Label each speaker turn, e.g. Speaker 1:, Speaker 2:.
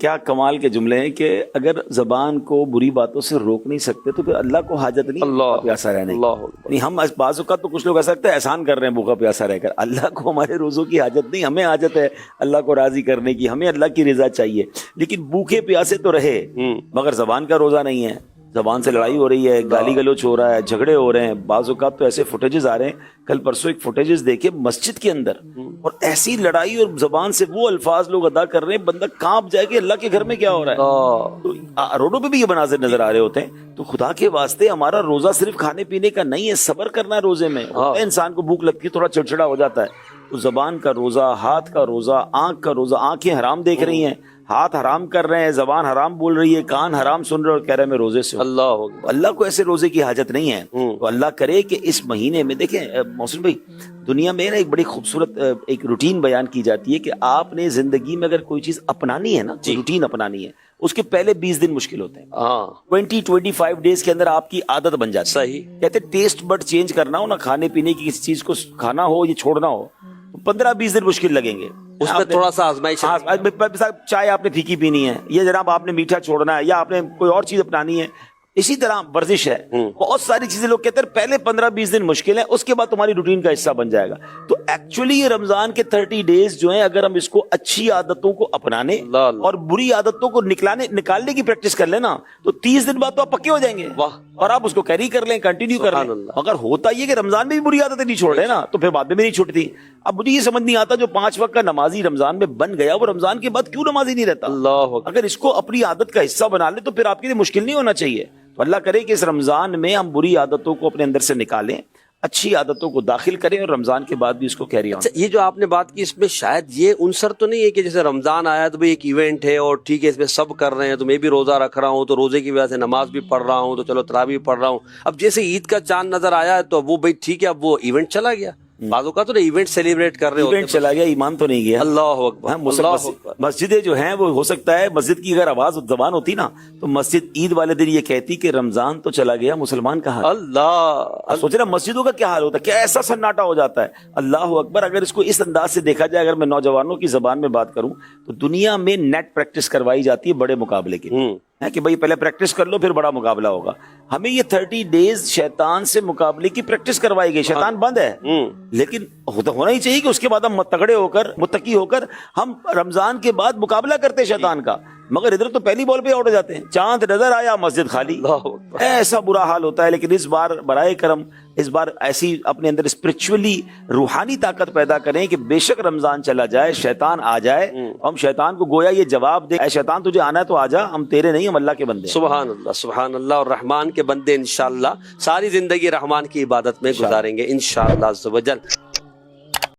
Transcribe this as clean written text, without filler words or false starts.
Speaker 1: کیا کمال کے جملے ہیں کہ اگر زبان کو بری باتوں سے روک نہیں سکتے تو پھر اللہ کو حاجت نہیں
Speaker 2: اللہ
Speaker 1: پیاسا رہنے کی۔
Speaker 2: اللہ
Speaker 1: نہیں، ہم بعض اوقات تو کچھ لوگ ایسا لگتا ہے احسان کر رہے ہیں بھوکا پیاسا رہ کر، اللہ کو ہمارے روزوں کی حاجت نہیں، ہمیں حاجت ہے اللہ کو راضی کرنے کی، ہمیں اللہ کی رضا چاہیے، لیکن بھوکے پیاسے تو رہے مگر زبان کا روزہ نہیں ہے، زبان سے لڑائی ہو رہی ہے، گالی گلوچ ہو رہا ہے، جھگڑے ہو رہے ہیں، بعض اوقات تو ایسے فوٹیجز آ رہے ہیں، کل پرسوں ایک فوٹیجز دیکھے مسجد کے اندر، اور ایسی لڑائی اور زبان سے وہ الفاظ لوگ ادا کر رہے ہیں بندہ کانپ جائے کہ اللہ کے گھر میں کیا ہو رہا ہے۔ تو روڈوں پہ بھی یہ مناظر نظر آ رہے ہوتے ہیں، تو خدا کے واسطے ہمارا روزہ صرف کھانے پینے کا نہیں ہے، صبر کرنا ہے روزے میں۔ انسان کو بھوک لگتی ہے، تھوڑا چڑچڑا ہو جاتا ہے، تو زبان کا روزہ، ہاتھ کا روزہ، آنکھ کا روزہ، آنکھیں حرام دیکھ رہی ہیں، ہاتھ حرام کر رہے ہیں، زبان حرام بول رہی ہے، کان حرام سن رہے اور کہہ رہے ہیں میں روزے سے ہوں۔ اللہ کو ایسے روزے کی حاجت نہیں ہے۔ تو اللہ کرے کہ اس مہینے میں دیکھیں محسن بھائی، دنیا میں نا ایک بڑی خوبصورت ایک روٹین بیان کی جاتی ہے کہ آپ نے زندگی میں اگر کوئی چیز اپنانی ہے نا، روٹین اپنانی ہے، اس کے پہلے 20 دن مشکل ہوتے ہیں، 25 ڈیز کے اندر آپ کی عادت بن جاتی ہے۔
Speaker 2: صحیح
Speaker 1: کہتے ٹیسٹ بٹ چینج کرنا ہو نا، کھانے پینے کی کسی چیز کو کھانا ہو یا چھوڑنا ہو، 15-20 دن مشکل لگیں گے،
Speaker 2: اس میں تھوڑا سا آزمائش۔
Speaker 1: چائے آپ نے پھیکی پینی ہے، یا جناب آپ نے میٹھا چھوڑنا ہے، یا آپ نے کوئی اور چیز اپنانی ہے، اسی طرح ورزش ہے، بہت ساری چیزیں لوگ کہتے ہیں پہلے 15-20 دن مشکل ہے، اس کے بعد تمہاری روٹین کا حصہ بن جائے گا۔ تو ایکچولی یہ رمضان کے 30 ڈیز جو ہیں، اگر ہم اس کو اچھی عادتوں کو اپنانے اور بری عادتوں کو نکالنے کی پریکٹس کر لیں نا، تو 30 دن بعد تو آپ پکے ہو جائیں گے، اور آپ اس کو کیری کر لیں، کنٹینیو کر لیں۔ اگر ہوتا یہ کہ رمضان میں بھی بری عادتیں نہیں چھوڑ رہے نا، تو پھر بعد میں بھی نہیں چھوٹتی۔ اب مجھے یہ سمجھ نہیں آتا جو 5 وقت کا نمازی رمضان میں بن گیا، وہ رمضان کے بعد کیوں نمازی نہیں رہتا؟ اگر اس کو اپنی عادت کا حصہ بنا لے تو پھر آپ کے لیے مشکل نہیں ہونا چاہیے۔ تو اللہ کرے کہ اس رمضان میں ہم بری عادتوں کو اپنے اندر سے نکالیں، اچھی عادتوں کو داخل کریں، اور رمضان کے بعد بھی اس کو کیری آن۔
Speaker 2: یہ جو آپ نے بات کی، اس میں شاید یہ عنصر تو نہیں ہے کہ جیسے رمضان آیا تو ایک ایونٹ ہے اور ٹھیک ہے اس میں سب کر رہے ہیں، تو میں بھی روزہ رکھ رہا ہوں تو روزے کی وجہ سے نماز بھی پڑھ رہا ہوں، تو چلو تراویح پڑھ رہا ہوں، اب جیسے عید کا چاند نظر آیا ہے تو وہ بھائی ٹھیک ہے، اب وہ ایونٹ چلا گیا، بعضوں کا تو ایونٹ سیلیبریٹ کر رہے ہوتے ہیں،
Speaker 1: ایونٹ چلا گیا، ایمان تو نہیں گیا۔
Speaker 2: اللہ اکبر۔
Speaker 1: مسجدیں جو ہیں وہ ہو سکتا ہے مسجد کی اگر آواز زبان ہوتی نا تو مسجد عید والے دن یہ کہتی کہ رمضان تو چلا گیا، مسلمان کا حال۔
Speaker 2: اللہ
Speaker 1: سوچ رہا مسجدوں کا کیا حال ہوتا ہے، کیا ایسا سناٹا ہو جاتا ہے۔ اللہ اکبر۔ اگر اس کو اس انداز سے دیکھا جائے، اگر میں نوجوانوں کی زبان میں بات کروں تو دنیا میں نیٹ پریکٹس کروائی جاتی ہے بڑے مقابلے کی، کہ بھائی پہلے پریکٹس کر لو پھر بڑا مقابلہ ہوگا۔ ہمیں یہ 30 ڈیز شیطان سے مقابلے کی پریکٹس کروائی گئی، شیطان بند ہے، لیکن ہونا ہی چاہیے کہ اس کے بعد ہم تگڑے ہو کر، متقی ہو کر ہم رمضان کے بعد مقابلہ کرتے شیطان کا، مگر ادھر تو پہلی بال پہ آؤٹ ہو جاتے ہیں، چاند نظر آیا مسجد خالی، ایسا برا حال ہوتا ہے۔ لیکن اس بار برائے کرم اس بار ایسی اپنے اندر اسپرچولی روحانی طاقت پیدا کریں کہ بے شک رمضان چلا جائے، شیطان آ جائے، ہم شیطان کو گویا یہ جواب دیں، اے شیطان تجھے آنا ہے تو آ جا، ہم تیرے نہیں، ہم اللہ کے بندے۔
Speaker 2: سبحان اللہ، سبحان اللہ۔ اور رحمان کے بندے انشاءاللہ ساری زندگی رحمان کی عبادت میں گزاریں گے انشاءاللہ عز و جل۔